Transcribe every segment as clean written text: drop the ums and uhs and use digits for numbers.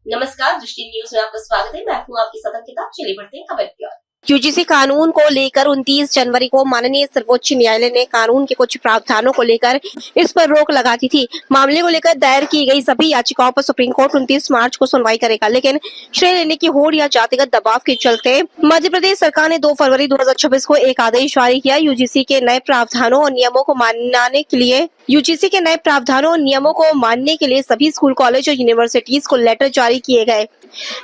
नमस्कार, दृष्टि न्यूज में आपका स्वागत है। मैं हूँ आपकी सदन किताब। चलिए बढ़ते हैं खबर की ओर। यूजीसी कानून को लेकर 29 जनवरी को माननीय सर्वोच्च न्यायालय ने कानून के कुछ प्रावधानों को लेकर इस पर रोक लगा दी थी। मामले को लेकर दायर की गई सभी याचिकाओं पर सुप्रीम कोर्ट 29 मार्च को सुनवाई करेगा, लेकिन श्रेय लेने की होड़ या जातिगत दबाव के चलते मध्य प्रदेश सरकार ने 2 फरवरी 2026 को एक आदेश जारी किया। यूजीसी के नए प्रावधानों और नियमों को मानने के लिए सभी स्कूल, कॉलेज और यूनिवर्सिटीज को लेटर जारी किए गए।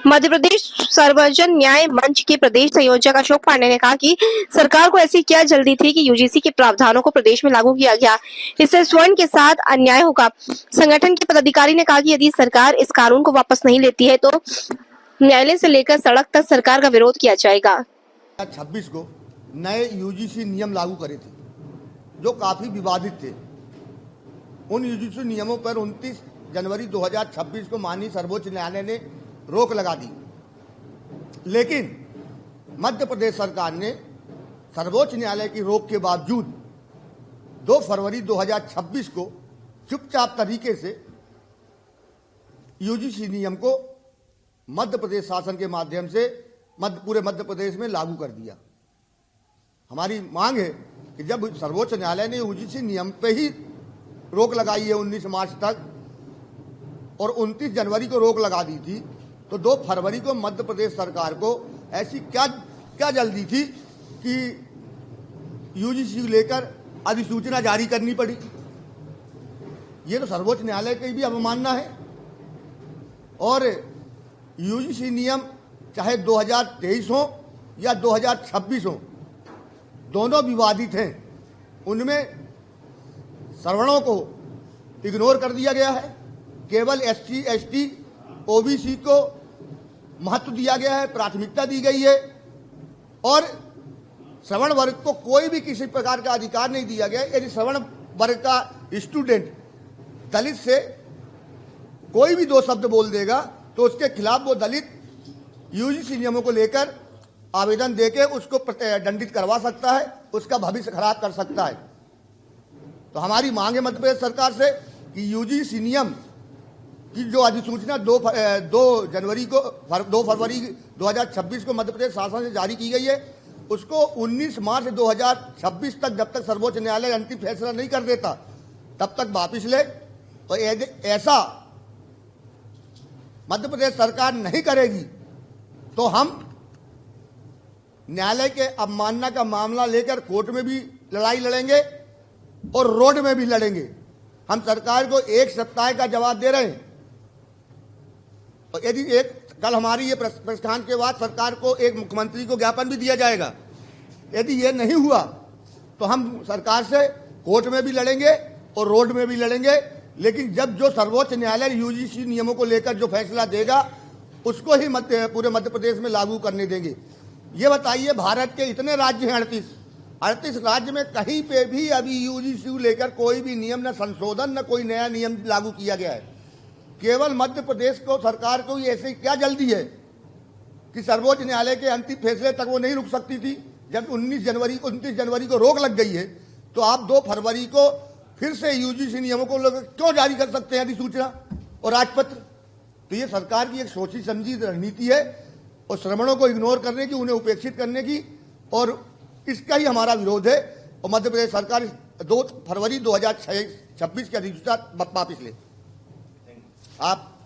मध्य प्रदेश सर्वजन न्याय मंच के प्रदेश संयोजक अशोक पांडे ने कहा कि सरकार को ऐसी क्या जल्दी थी कि यूजीसी के प्रावधानों को प्रदेश में लागू किया गया। इससे स्वर्ण के साथ अन्याय होगा। संगठन के पदाधिकारी ने कहा कि यदि सरकार इस कानून को वापस नहीं लेती है तो न्यायालय से लेकर सड़क तक सरकार का विरोध किया जाएगा। 26 को नए यूजीसी नियम लागू करे थे जो काफी विवादित थे। उन यूजीसी नियमों पर 29 जनवरी 2026 को माननीय सर्वोच्च न्यायालय ने रोक लगा दी, लेकिन मध्य प्रदेश सरकार ने सर्वोच्च न्यायालय की रोक के बावजूद 2 फरवरी 2026 को चुपचाप तरीके से यूजीसी नियम को मध्य प्रदेश शासन के माध्यम से पूरे मध्य प्रदेश में लागू कर दिया। हमारी मांग है कि जब सर्वोच्च न्यायालय ने यूजीसी नियम पे ही रोक लगाई है 19 मार्च तक और 29 जनवरी को रोक लगा दी थी, तो 2 फरवरी को मध्य प्रदेश सरकार को ऐसी क्या जल्दी थी कि यूजीसी लेकर अधिसूचना जारी करनी पड़ी। ये तो सर्वोच्च न्यायालय की भी अवमानना है। और यूजीसी नियम चाहे 2023 हो या 2026 हो, दोनों विवादित हैं। उनमें सवर्णों को इग्नोर कर दिया गया है, केवल एससी, एसटी, ओबीसी को महत्व दिया गया है, प्राथमिकता दी गई है और सवर्ण वर्ग को कोई भी किसी प्रकार का अधिकार नहीं दिया गया। यदि सवर्ण वर्ग का स्टूडेंट दलित से कोई भी 2 शब्द बोल देगा तो उसके खिलाफ वो दलित यूजीसी नियमों को लेकर आवेदन देके उसको दंडित करवा सकता है, उसका भविष्य खराब कर सकता है। तो हमारी मांग है मध्य प्रदेश सरकार से कि यूजीसी नियम की जो अधिसूचना 2 फरवरी 2026 को मध्य प्रदेश शासन से जारी की गई है, उसको 19 मार्च 2026 तक, जब तक सर्वोच्च न्यायालय अंतिम फैसला नहीं कर देता, तब तक वापिस ले। और ऐसा मध्य प्रदेश सरकार नहीं करेगी तो हम न्यायालय के अवमानना का मामला लेकर कोर्ट में भी लड़ाई लड़ेंगे और रोड में भी लड़ेंगे। हम सरकार को 1 सप्ताह का जवाब दे रहे हैं। और यदि कल हमारी ये प्रेस कॉन्फ्रेंस के बाद सरकार को एक मुख्यमंत्री को ज्ञापन भी दिया जाएगा। यदि ये नहीं हुआ तो हम सरकार से कोर्ट में भी लड़ेंगे और रोड में भी लड़ेंगे। लेकिन जब जो सर्वोच्च न्यायालय यूजीसी नियमों को लेकर जो फैसला देगा उसको ही पूरे मध्य प्रदेश में लागू करने देंगे। ये बताइए, भारत के इतने राज्य हैं, 38 राज्य में कहीं पे भी अभी यूजीसी लेकर कोई भी नियम न संशोधन न कोई नया नियम लागू किया गया है। केवल मध्य प्रदेश को सरकार को ऐसे क्या जल्दी है कि सर्वोच्च न्यायालय के अंतिम फैसले तक वो नहीं रुक सकती थी। जब 29 जनवरी को रोक लग गई है तो आप 2 फरवरी को फिर से यूजीसी नियमों को क्यों जारी कर सकते हैं अधिसूचना और राजपत्र। तो ये सरकार की एक सोची समझी रणनीति है और श्रमणों को इग्नोर करने की, उन्हें उपेक्षित करने की, और इसका ही हमारा विरोध है। और मध्य प्रदेश सरकार 2 फरवरी 2026 की अधिसूचना वापिस ले। आप